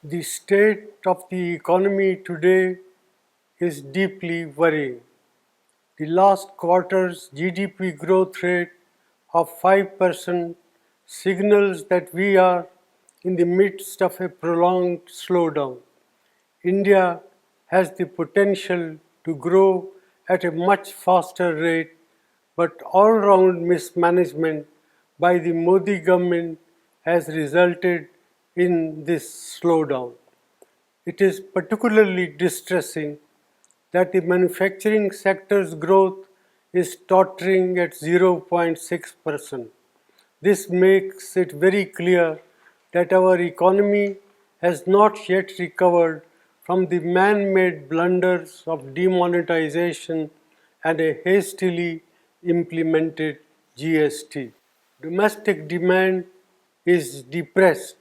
The state of the economy today is deeply worrying. The last quarter's GDP growth rate of 5% signals that we are in the midst of a prolonged slowdown. India has the potential to grow at a much faster rate, but all-round mismanagement by the Modi government has resulted in this slowdown. It is particularly distressing that the manufacturing sector's growth is tottering at 0.6%. This makes it very clear that our economy has not yet recovered from the man-made blunders of demonetization and a hastily implemented GST. Domestic demand is depressed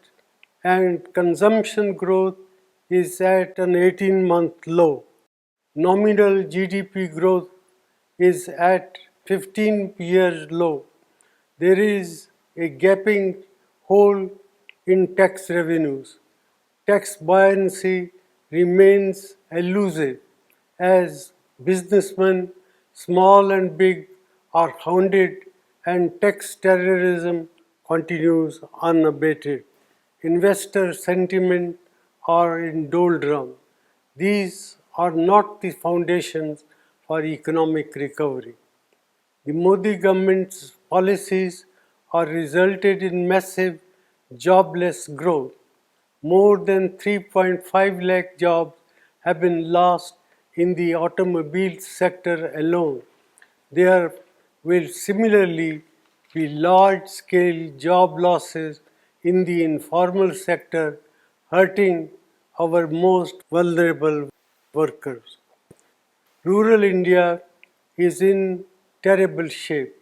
and consumption growth is at an 18-month low. Nominal GDP growth is at 15 years low. There is a gaping hole in tax revenues. Tax buoyancy remains elusive as businessmen, small and big, are hounded and tax terrorism continues unabated. Investor sentiment are in doldrum. These are not the foundations for economic recovery. The Modi government's policies are resulted in massive jobless growth. More than 3.5 lakh jobs have been lost in the automobile sector alone. There will similarly be large-scale job losses in the informal sector, hurting our most vulnerable workers. Rural India is in terrible shape.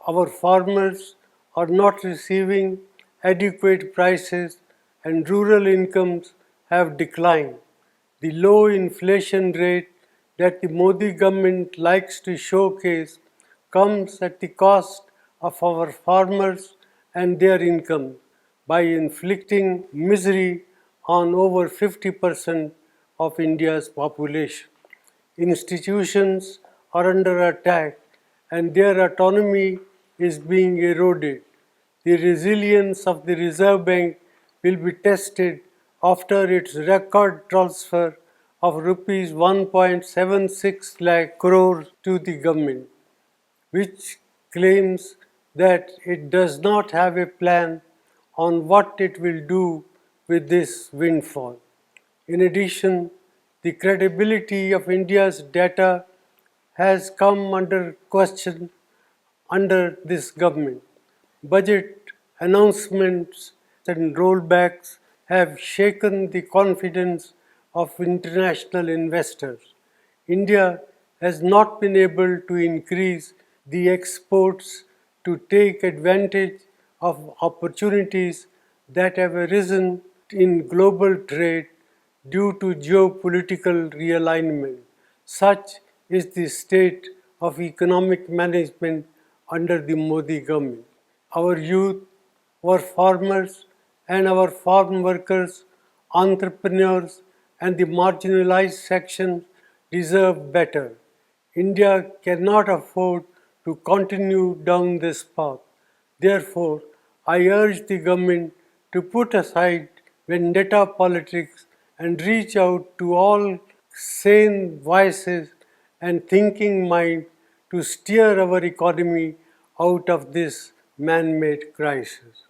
Our farmers are not receiving adequate prices and rural incomes have declined. The low inflation rate that the Modi government likes to showcase comes at the cost of our farmers and their income by inflicting misery on over 50% of India's population. Institutions are under attack and their autonomy is being eroded. The resilience of the Reserve Bank will be tested after its record transfer of rupees 1.76 lakh crore to the government, which claims that it does not have a plan on what it will do with this windfall. In addition, the credibility of India's data has come under question under this government. Budget announcements and rollbacks have shaken the confidence of international investors. India has not been able to increase the exports to take advantage of opportunities that have arisen in global trade due to geopolitical realignment. Such is the state of economic management under the Modi government. Our youth, our farmers and our farm workers, entrepreneurs and the marginalized sections deserve better. India cannot afford to continue down this path. Therefore, I urge the government to put aside vendetta politics and reach out to all sane voices and thinking mind to steer our economy out of this man-made crisis.